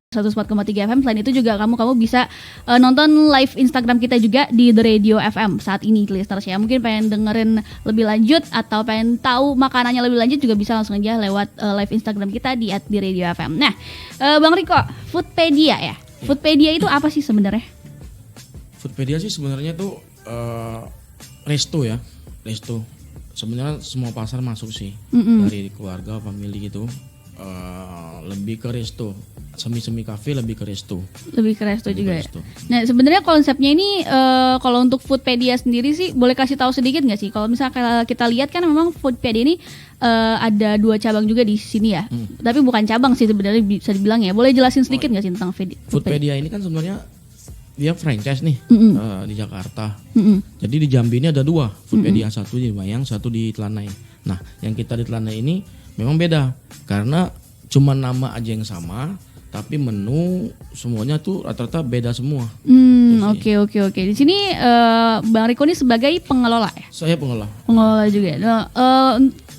104,3 FM. Selain itu juga kamu bisa nonton live Instagram kita juga di The Radio FM saat ini, listeners ya. Mungkin pengen dengerin lebih lanjut atau pengen tahu makanannya lebih lanjut juga bisa langsung aja lewat live Instagram kita di The Radio FM. Nah, Bang Riko, Foodpedia ya. Foodpedia itu apa sih sebenarnya? Foodpedia sih sebenarnya tuh resto ya, resto. Sebenarnya semua pasar masuk sih, dari keluarga, family gitu. Lebih ke resto, semi kafe lebih ke resto. Lebih ke resto juga ya. Nah sebenarnya konsepnya ini kalau untuk Foodpedia sendiri sih boleh kasih tahu sedikit nggak sih? Kalau misalnya kita lihat kan memang Foodpedia ini ada 2 cabang juga di sini ya. Tapi bukan cabang sih sebenarnya bisa dibilang ya. Boleh jelasin sedikit nggak sih tentang Foodpedia ini kan sebenarnya dia franchise nih di Jakarta. Jadi di Jambi ini ada 2 Foodpedia, satu di Mayang, satu di Telanai. Nah yang kita di Telanai ini memang beda karena cuma nama aja yang sama, tapi menu semuanya tuh rata-rata beda semua. Oke. Di sini Bang Riko ini sebagai pengelola ya? Saya pengelola. Pengelola juga. Nah,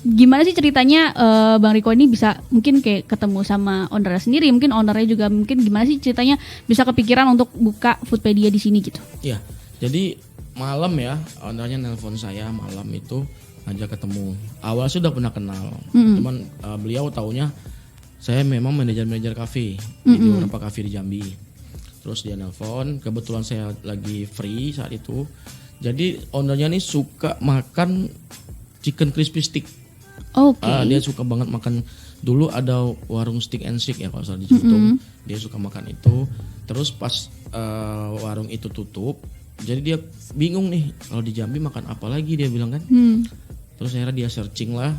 gimana sih ceritanya Bang Riko ini bisa mungkin kayak ketemu sama ownernya sendiri, mungkin ownernya juga mungkin gimana sih ceritanya bisa kepikiran untuk buka Foodpedia di sini gitu? Iya. Jadi malam ya ownernya nelpon saya malam itu ajak ketemu. Awal sudah pernah kenal, cuman beliau taunya saya memang manajer kafe di beberapa kafe di Jambi. Terus dia nelpon, kebetulan saya lagi free saat itu. Jadi ownernya nih suka makan chicken crispy stick. Dia suka banget makan. Dulu ada warung stick and shake ya kalau salah di Cibitung. Dia suka makan itu. Terus pas warung itu tutup, jadi dia bingung nih kalau di Jambi makan apa lagi, dia bilang kan. Terus akhirnya dia searching lah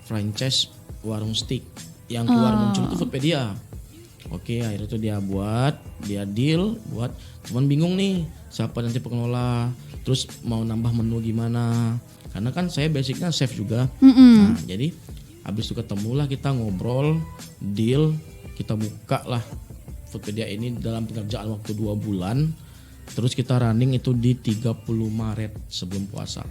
franchise warung stick yang keluar muncul itu Foodpedia. Oke, akhirnya itu dia deal buat, cuman bingung nih siapa nanti pengelola, terus mau nambah menu gimana, karena kan saya basicnya chef juga. Nah jadi habis itu ketemulah, kita ngobrol, deal, kita buka lah Foodpedia ini dalam pengerjaan waktu 2 bulan, terus kita running itu di 30 Maret sebelum puasa.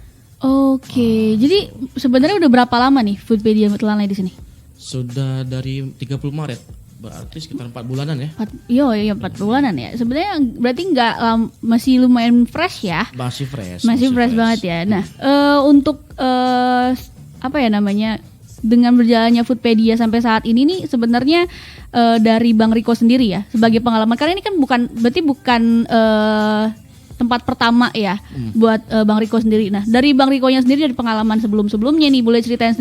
Jadi sebenarnya udah berapa lama nih Foodpedia Telanai di sini? Sudah dari 30 Maret, berarti sekitar 4 bulanan ya. 4 bulanan ya. Sebenarnya berarti masih lumayan fresh ya. Masih fresh banget ya. Nah, untuk apa ya namanya, dengan berjalannya Foodpedia sampai saat ini nih sebenarnya dari Bang Riko sendiri ya sebagai pengalaman, karena ini kan bukan tempat pertama ya buat Bang Riko sendiri. Nah dari Bang Rikonya sendiri, dari pengalaman sebelumnya nih, boleh ceritain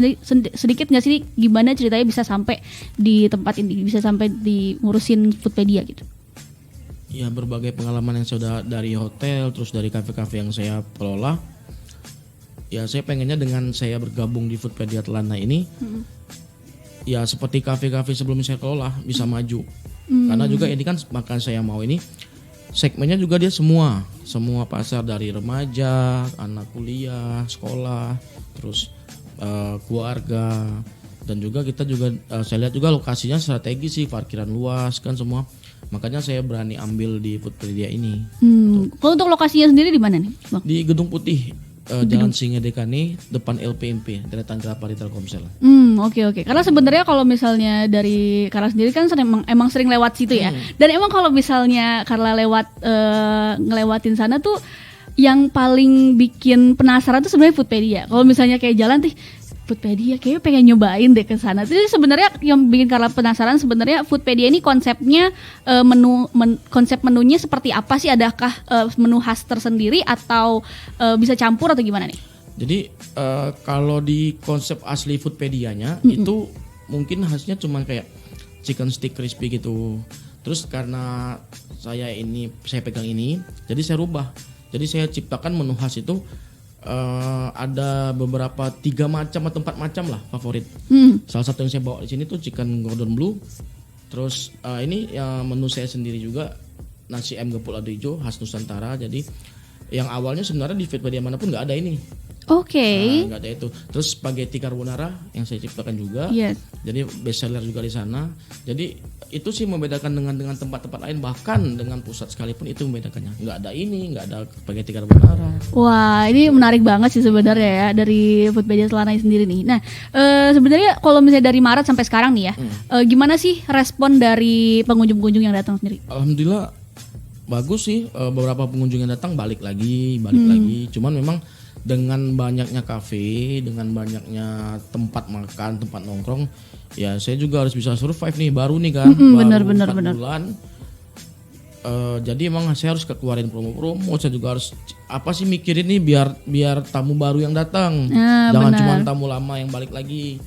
sedikit nggak sih gimana ceritanya bisa sampai di tempat ini, bisa sampai di ngurusin Foodpedia gitu? Ya berbagai pengalaman yang sudah dari hotel, terus dari kafe-kafe yang saya kelola. Ya saya pengennya dengan saya bergabung di Foodpedia Telanai ini, ya seperti kafe-kafe sebelumnya saya kelola bisa maju. Karena juga ini kan makan saya mau ini segmennya juga dia semua pasar, dari remaja, anak kuliah, sekolah, terus keluarga, dan juga kita juga saya lihat juga lokasinya strategis sih, parkiran luas kan semua, makanya saya berani ambil di Foodpedia ini. Kalau untuk lokasinya sendiri di mana nih, Bang? Di Gedung Putih, Jalan Singadekani, depan LPMP, Deretan Kelapa di Telkomsel. Oke. Karena sebenarnya kalau misalnya dari Karla sendiri kan emang sering lewat situ ya. Dan emang kalau misalnya Karla ngelewatin sana tuh, yang paling bikin penasaran tuh sebenarnya Foodpedia. Kalau misalnya kayak jalan tuh Foodpedia, kayaknya pengen nyobain deh ke sana. Jadi sebenarnya yang bikin Karla penasaran sebenarnya Foodpedia ini konsepnya konsep menunya seperti apa sih? Adakah menu khas tersendiri atau bisa campur atau gimana nih? Jadi kalau di konsep asli Foodpedianya itu mungkin khasnya cuma kayak chicken stick crispy gitu. Terus karena saya pegang ini, jadi saya rubah. Jadi saya ciptakan menu khas itu ada beberapa 3 macam atau 4 macam lah favorit. Salah satu yang saya bawa di sini tuh chicken Gordon Blue. Terus ini menu saya sendiri juga, nasi ayam gepuk lado hijau khas Nusantara. Jadi yang awalnya sebenarnya di Foodpedia manapun nggak ada ini. Oke. Nggak ada itu. Terus spaghetti carbonara yang saya ciptakan juga. Yes. Jadi best seller juga di sana. Jadi itu sih membedakan dengan tempat-tempat lain, bahkan dengan pusat sekalipun itu membedakannya. Nggak ada ini, nggak ada spaghetti carbonara. Wah, ini menarik banget sih sebenarnya ya dari Foodpedia Telanai sendiri nih. Nah, sebenarnya kalau misalnya dari Maret sampai sekarang nih ya, gimana sih respon dari pengunjung-pengunjung yang datang sendiri? Alhamdulillah bagus sih. Beberapa pengunjung yang datang balik lagi. Cuman memang dengan banyaknya kafe, dengan banyaknya tempat makan, tempat nongkrong, ya saya juga harus bisa survive nih, baru nih kan, baru 4 bulan. Jadi emang saya harus keluarin promo-promo, saya juga harus apa sih mikirin nih biar tamu baru yang datang, jangan cuma tamu lama yang balik lagi.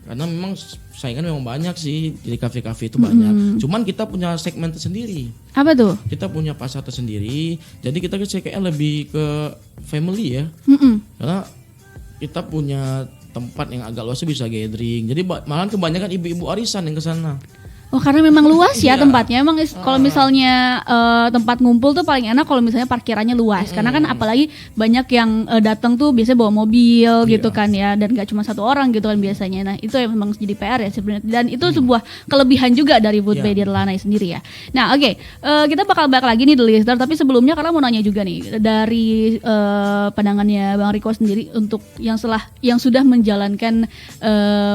Karena memang saingan memang banyak sih, di kafe-kafe itu banyak. Cuman kita punya segmen tersendiri. Apa tuh? Kita punya pasar tersendiri. Jadi kita kayaknya lebih ke family ya. Karena kita punya tempat yang agak luas bisa gathering. Jadi malahan kebanyakan ibu-ibu arisan yang ke sana. Oh, karena memang luas ya tempatnya. Emang kalau misalnya tempat ngumpul tuh paling enak kalau misalnya parkirannya luas. Karena kan apalagi banyak yang datang tuh biasanya bawa mobil gitu kan ya, dan gak cuma satu orang gitu kan biasanya. Nah, itu yang memang jadi PR ya sebenarnya. Dan itu sebuah kelebihan juga dari Foodpedia Telanai sendiri ya. Nah, oke. Kita bakal balik lagi nih The Listener, tapi sebelumnya karena mau nanya juga nih dari pandangannya Bang Riko sendiri untuk yang sudah menjalankan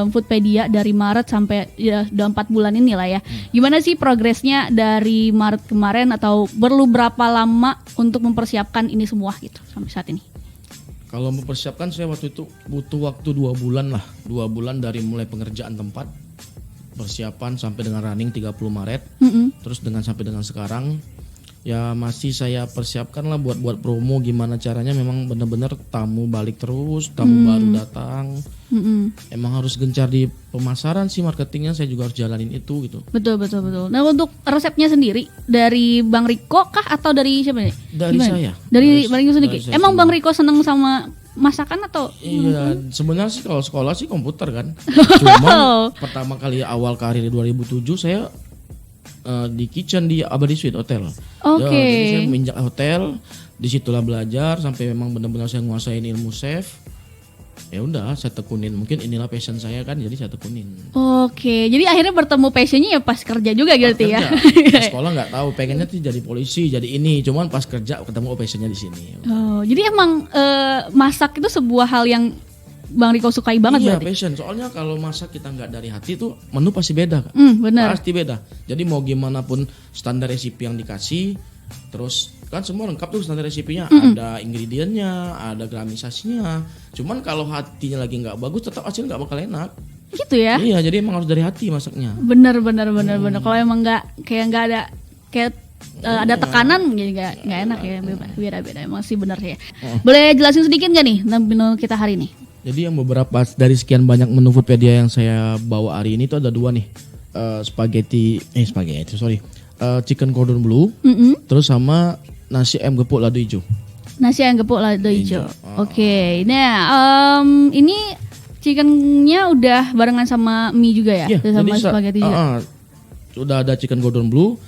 Foodpedia dari Maret sampai ya udah 4 bulan ini lah ya. Gimana sih progresnya dari Maret kemarin, atau perlu berapa lama untuk mempersiapkan ini semua gitu sampai saat ini? Kalau mempersiapkan saya waktu itu butuh waktu 2 bulan lah. 2 bulan dari mulai pengerjaan tempat, persiapan sampai dengan running 30 Maret. Terus sampai dengan sekarang ya masih saya persiapkan lah buat promo, gimana caranya memang benar-benar tamu balik terus, tamu baru datang. Emang harus gencar di pemasaran sih, marketingnya saya juga harus jalanin itu gitu. Betul. Nah, untuk resepnya sendiri dari Bang Riko kah atau dari siapa nih? Dari gimana? Saya. Dari Bang Riko sendiri. Emang Bang Riko seneng sama masakan atau? Iya, sebenarnya sih kalau sekolah sih komputer kan. Cuma pertama kali awal karir 2007 saya di kitchen di Abadi Suite Hotel. Oke. Jadi saya menginjak hotel, disitulah belajar sampai memang benar-benar saya nguasain ilmu chef. Ya udah, saya tekunin. Mungkin inilah passion saya kan, jadi saya tekunin. Oke, jadi akhirnya bertemu passionnya ya pas kerja juga gitu ya. Pas sekolah nggak tahu, pengennya tuh jadi polisi, jadi ini. Cuman pas kerja ketemu passionnya di sini. Oh, jadi emang masak itu sebuah hal yang Bang Riko sukai banget iya, berarti? Iya, passion. Soalnya kalau masak kita nggak dari hati tuh menu pasti beda. Benar. Pasti beda. Jadi mau gimana pun standar resipi yang dikasih, terus kan semua lengkap tuh standar resipinya, ada ingredientnya, ada gramisasinya. Cuman kalau hatinya lagi nggak bagus, tetap hasilnya nggak bakal enak. Gitu ya? Iya, jadi emang harus dari hati masaknya. Bener. Kalau emang nggak ada ada tekanan, jadi nggak enak ya. Beda-beda emang sih bener ya. Boleh jelasin sedikit nggak nih menu kita hari ini? Jadi yang beberapa dari sekian banyak menu Foodpedia yang saya bawa hari ini tuh ada 2 nih. Chicken cordon bleu, terus sama nasi ayam gepuk lado hijau. Nasi ayam gepuk lado hijau. Oke. Nah, ini chickennya udah barengan sama mie juga ya? Iya, sama spaghetti juga? Sudah ada chicken cordon bleu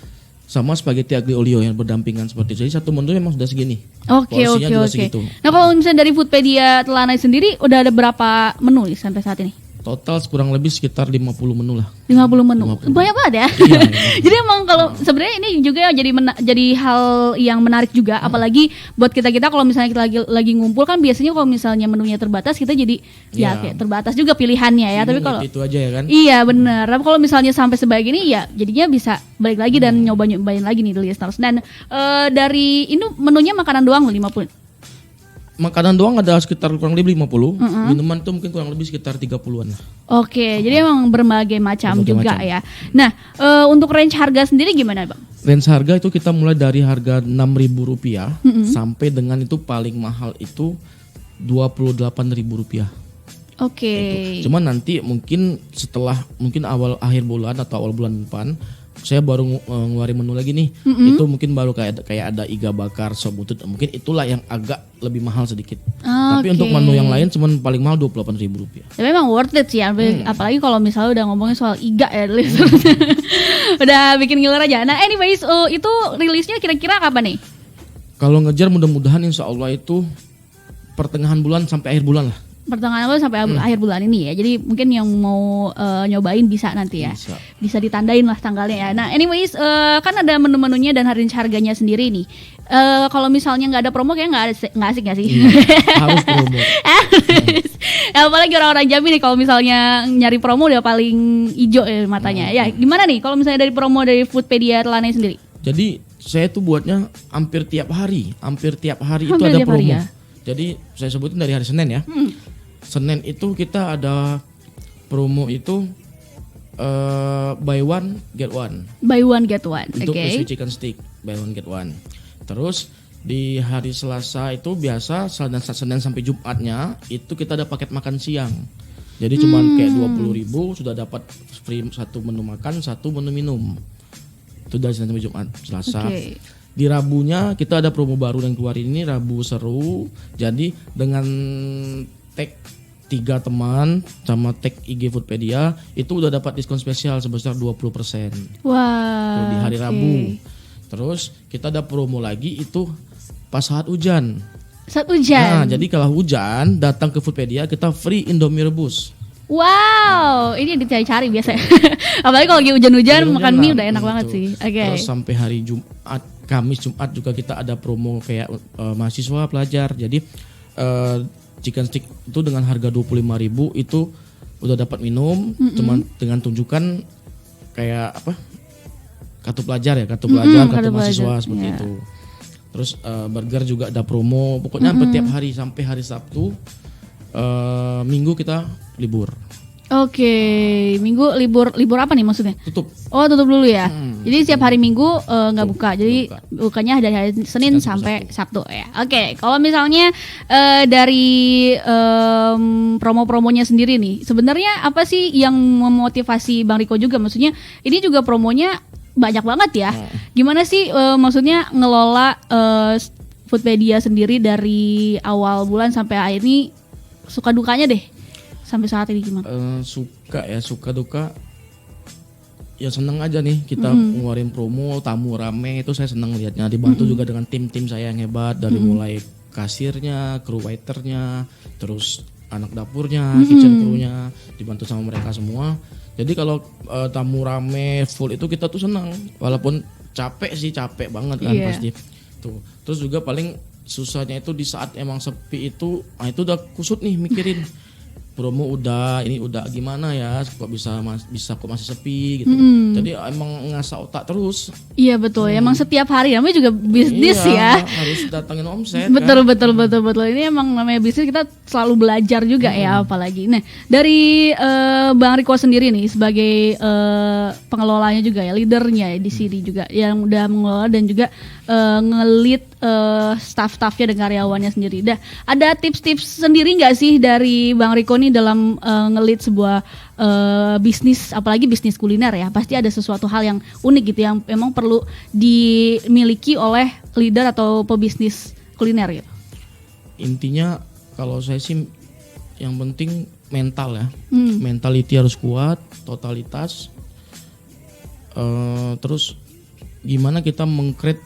sama spaghetti aglio olio yang berdampingan seperti itu. Jadi satu menu memang sudah segini. Oke. Nah, kalau misalnya dari Foodpedia Telanai sendiri udah ada berapa menu nih sampai saat ini? Total kurang lebih sekitar 50 menu lah. 50 menu. Banyak banget ya. Iya. Jadi emang kalau sebenarnya ini juga jadi hal yang menarik juga, apalagi buat kita kalau misalnya kita lagi ngumpul kan biasanya kalau misalnya menunya terbatas kita jadi ya kayak terbatas juga pilihannya ya. Tapi kalau itu aja ya kan. Iya benar. Tapi kalau misalnya sampai sebegini ya jadinya bisa balik lagi dan nyobain lagi nih The Listeners. Dan dari ini menunya makanan doang 50. Makanan doang ada sekitar kurang lebih 50. Minuman tuh mungkin kurang lebih sekitar 30-an lah. Oke, jadi emang berbagai macam juga ya. Nah, untuk range harga sendiri gimana, Bang? Range harga itu kita mulai dari harga Rp6.000 sampai dengan itu paling mahal itu Rp28.000. Oke. Cuman nanti mungkin awal akhir bulan atau awal bulan depan saya baru ngeluarin menu lagi nih. Itu mungkin baru kayak ada iga bakar, sop butut. Mungkin itulah yang agak lebih mahal sedikit. Tapi untuk menu yang lain cuman paling mahal Rp28.000. Tapi memang worth it sih, apalagi kalau misalnya udah ngomongin soal iga ya. Udah bikin ngiler aja. Nah, anyways, itu rilisnya kira-kira kapan nih? Kalau ngejar mudah-mudahan insya Allah itu pertengahan bulan sampai akhir bulan lah. Pertengahan bulan sampai akhir bulan ini ya. Jadi mungkin yang mau nyobain bisa nanti ya. Bisa ditandain lah tanggalnya ya. Nah, anyways, kan ada menu-menunya dan harganya sendiri nih. Kalau misalnya nggak ada promo kayaknya nggak asik nggak sih? Harus promo. Apalagi orang-orang Jambi nih kalau misalnya nyari promo udah paling hijau ya matanya. Ya, gimana nih kalau misalnya dari promo dari Foodpedia Telanai sendiri? Jadi saya tuh buatnya hampir tiap hari itu Hampir ada tiap hari promo. ya? Jadi saya sebutin dari hari Senin ya. Senin itu kita ada promo itu buy one get one. Buy one get one. Untuk Oke. crispy chicken stick buy one get one. Terus di hari Selasa itu biasa Senin sampai Jumatnya itu kita ada paket makan siang. Jadi cuman kayak 20.000 sudah dapat free satu menu makan, satu menu minum. Itu dari Senin sampai Jumat. Selasa. Oke. Di Rabunya kita ada promo baru yang keluar ini, Rabu Seru. Jadi dengan tag 3 teman sama tag IG Foodpedia itu udah dapat diskon spesial sebesar 20%. Wah. Di hari oke. Rabu. Terus kita ada promo lagi itu pas saat hujan. Saat hujan. Nah, jadi kalau hujan datang ke Foodpedia kita free Indomie rebus. Wow, ini dicari-cari biasanya. Apalagi kalau lagi hujan-hujan makan mie udah enak banget Gitu. sih. Oke. Terus sampai hari Jumat, Kamis, Jumat juga kita ada promo kayak mahasiswa pelajar. Jadi chicken stick itu dengan harga 25.000 itu udah dapat minum, cuman dengan tunjukkan kayak apa? Kartu pelajar ya, kartu mahasiswa seperti itu. Terus burger juga ada promo. Pokoknya hampir tiap hari sampai hari Sabtu. Minggu kita libur. Oke, Minggu libur apa nih maksudnya? Tutup. Oh, tutup dulu ya. Jadi setiap hari Minggu nggak buka. Jadi buka. bukanya dari hari Senin sampai Sabtu ya. Oke, kalau misalnya dari promo-promonya sendiri nih, sebenarnya apa sih yang memotivasi Bang Riko juga? Maksudnya ini juga promonya banyak banget ya. Gimana sih maksudnya ngelola Foodpedia sendiri dari awal bulan sampai akhir ini, suka dukanya deh sampai saat ini gimana? Suka duka ya, seneng aja nih kita ngeluarin promo, tamu rame, itu saya seneng lihatnya. Dibantu juga dengan tim-tim saya yang hebat, dari mulai kasirnya, crew waiternya, terus anak dapurnya, kitchen crewnya, dibantu sama mereka semua. Jadi kalau tamu rame full itu kita tuh senang, walaupun capek banget kan pasti tuh. Terus juga paling susahnya itu di saat emang sepi itu, itu udah kusut nih mikirin promo ini udah gimana ya, kok bisa kok masih sepi gitu. Jadi emang ngasah otak terus. Iya betul, emang setiap hari namanya juga bisnis ya. Harus datangin omset. Betul. Ini emang namanya bisnis, kita selalu belajar juga ya, apalagi. Nah, dari Bang Riko sendiri nih sebagai pengelolanya juga ya, leadernya ya di sini juga yang udah mengelola dan juga nge-lead staff-staffnya dan karyawannya sendiri. Dah, ada tips-tips sendiri nggak sih dari Bang Riko nih dalam nge-lead sebuah bisnis, apalagi bisnis kuliner ya? Pasti ada sesuatu hal yang unik gitu yang memang perlu dimiliki oleh leader atau pebisnis kuliner gitu. Intinya kalau saya sih yang penting mental ya. Mentality harus kuat, totalitas. Terus gimana kita meng-create,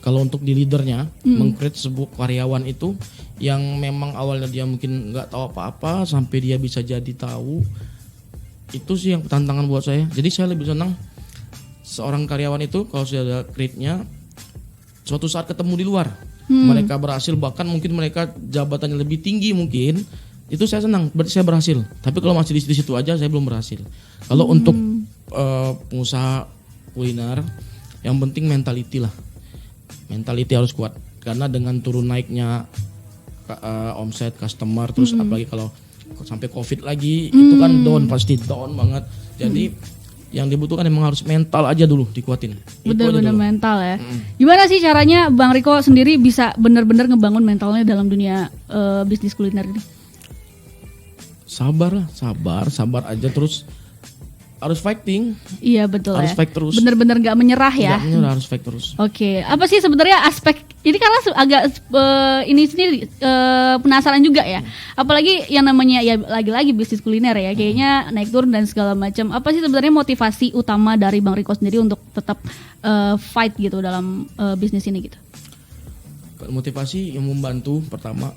kalau untuk di leadernya, meng-create sebuah karyawan itu yang memang awalnya dia mungkin nggak tahu apa-apa sampai dia bisa jadi tahu. Itu sih yang tantangan buat saya. Jadi saya lebih senang seorang karyawan itu kalau sudah ada create-nya, suatu saat ketemu di luar, mereka berhasil, bahkan mungkin mereka jabatannya lebih tinggi mungkin, itu saya senang, berarti saya berhasil. Tapi kalau masih di situ aja saya belum berhasil. Kalau untuk pengusaha kuliner, yang penting mentality lah. Mentality harus kuat, karena dengan turun naiknya omset customer, terus apalagi kalau sampai COVID lagi, itu kan down, pasti down banget. Jadi yang dibutuhkan emang harus mental aja dulu dikuatin. Bener-bener mental ya. Gimana sih caranya Bang Riko sendiri bisa bener-bener ngebangun mentalnya dalam dunia bisnis kuliner ini? Sabar aja, terus harus fighting. Iya betul, harus ya. fight terus. Bener-bener nggak menyerah ya. Nggak menyerah, harus fight terus. Oke, apa sih sebenarnya aspek ini, karena agak ini sendiri penasaran juga ya. Apalagi yang namanya ya lagi-lagi bisnis kuliner ya, kayaknya naik turun dan segala macam. Apa sih sebenarnya motivasi utama dari Bang Riko sendiri untuk tetap fight gitu dalam bisnis ini gitu? Motivasi yang membantu pertama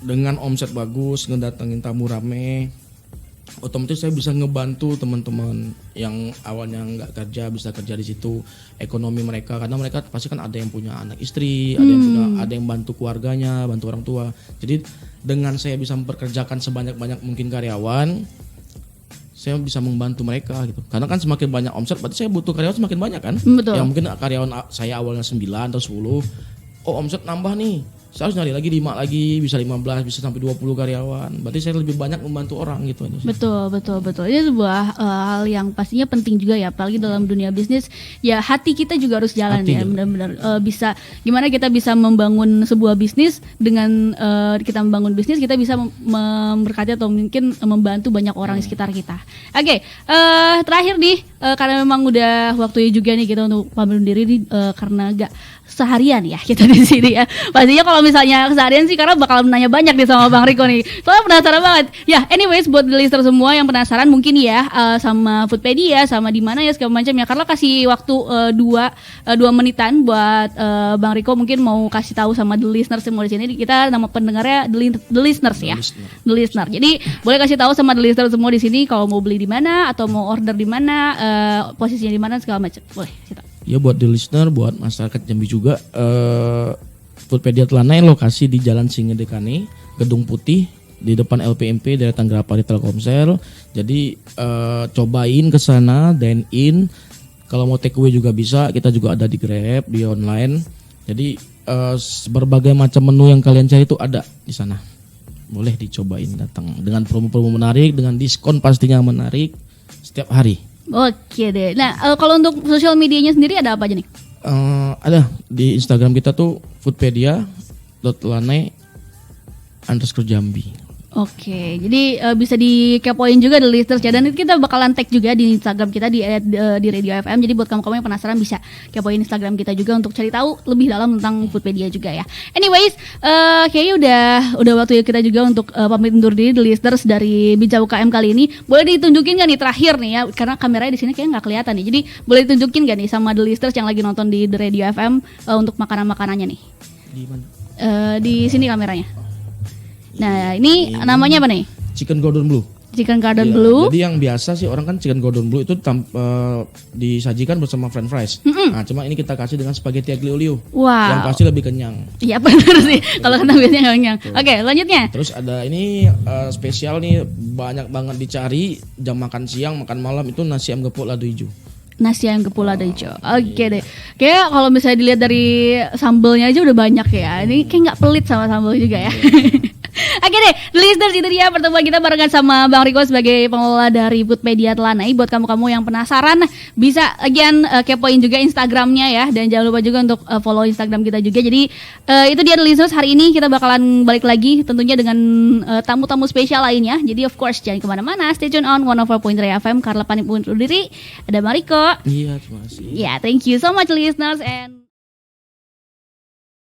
dengan omset bagus, ngedatengin tamu rame, otomatis saya bisa ngebantu teman-teman yang awalnya nggak kerja bisa kerja di situ, ekonomi mereka, karena mereka pasti kan ada yang punya anak istri, ada yang bantu keluarganya, bantu orang tua. Jadi dengan saya bisa memperkerjakan sebanyak-banyak mungkin karyawan, saya bisa membantu mereka gitu. Karena kan semakin banyak omset berarti saya butuh karyawan semakin banyak kan. Betul. Yang mungkin karyawan saya awalnya 9 atau 10, oh omset nambah nih, saya harus nyari lagi 5 lagi, bisa 15, bisa sampai 20 karyawan. Berarti saya lebih banyak membantu orang gitu aja. Betul. Ini sebuah hal yang pastinya penting juga ya, apalagi dalam dunia bisnis. Ya hati kita juga harus jalan ya, benar-benar bisa gimana kita bisa membangun sebuah bisnis dengan kita membangun bisnis kita bisa memberkati atau mungkin membantu banyak orang di sekitar kita. Oke, terakhir nih karena memang udah waktunya juga nih kita untuk pamit undur diri karena agak seharian ya kita di sini ya. Pastinya kalau misalnya seharian sih karena bakal nanya banyak nih sama Bang Riko nih. Soalnya penasaran banget. Ya, anyways buat the listener semua yang penasaran mungkin ya sama Foodpedia sama di mana ya segala macam ya. Karena kasih waktu 2 menitan buat Bang Riko mungkin mau kasih tahu sama the listener semua di sini. Kita nama pendengarnya the listeners ya. The listener. Jadi boleh kasih tahu sama the listener semua di sini kalau mau beli di mana atau mau order di mana, posisinya di mana segala macam. Boleh kasih tahu. Ya buat the listener, buat masyarakat Jambi juga, Foodpedia Telanai lokasi di Jalan Singedekane, Gedung Putih di depan LPMP dari Tanggerapari Telkomsel. Jadi cobain ke sana, dine in. Kalau mau take away juga bisa, kita juga ada di Grab, di online. Jadi berbagai macam menu yang kalian cari itu ada di sana. Boleh dicobain datang dengan promo-promo menarik, dengan diskon pastinya menarik setiap hari. Oke deh. Nah, kalau untuk sosial medianya sendiri ada apa aja nih? Ada di Instagram kita tuh foodpedia.lanai_Jambi. Oke, jadi bisa dikepoin juga the listeners ya, dan kita bakalan tag juga di Instagram kita di Radio FM. Jadi buat kamu-kamu yang penasaran bisa kepoin Instagram kita juga untuk cari tahu lebih dalam tentang Foodpedia juga ya. Anyways, kayaknya udah waktu kita juga untuk pamit undur diri the listeners dari Bincang UKM kali ini. Boleh ditunjukin gak nih terakhir nih ya, karena kameranya di sini kayaknya nggak kelihatan nih. Jadi boleh ditunjukin gak nih sama the listeners yang lagi nonton di The Radio FM untuk makanan-makanannya nih? Di mana? Di sini kameranya. Nah, ini namanya apa nih? Chicken Cordon Bleu. Chicken Cordon Ya, Bleu. jadi yang biasa sih orang kan Chicken Cordon Bleu itu disajikan bersama French fries. Nah, cuma ini kita kasih dengan spaghetti aglio olio. Wow. Yang pasti lebih kenyang. Iya benar sih. Kalau kena biasanya kenyang. Oke, lanjutnya. Terus ada ini spesial nih, banyak banget dicari jam makan siang, makan malam itu nasi ayam gepuk lado hijau. Nasi ayam gepuk lado hijau. Oke deh. Kayak kalau misalnya dilihat dari sambelnya aja udah banyak ya. Ini kayak nggak pelit sama sambel juga ya. Oke deh, listeners, itu dia pertemuan kita barengan sama Bang Riko sebagai pengelola dari Foodpedia Telanai. Buat kamu-kamu yang penasaran bisa kepoin juga Instagramnya ya, dan jangan lupa juga untuk follow Instagram kita juga. Jadi itu dia listeners, hari ini kita bakalan balik lagi tentunya dengan tamu-tamu spesial lainnya. Jadi of course jangan kemana-mana, stay tune on 104.3 FM. Karla pamit undur diri, ada Bang Riko. Iya, terima kasih. Ya, thank you so much listeners and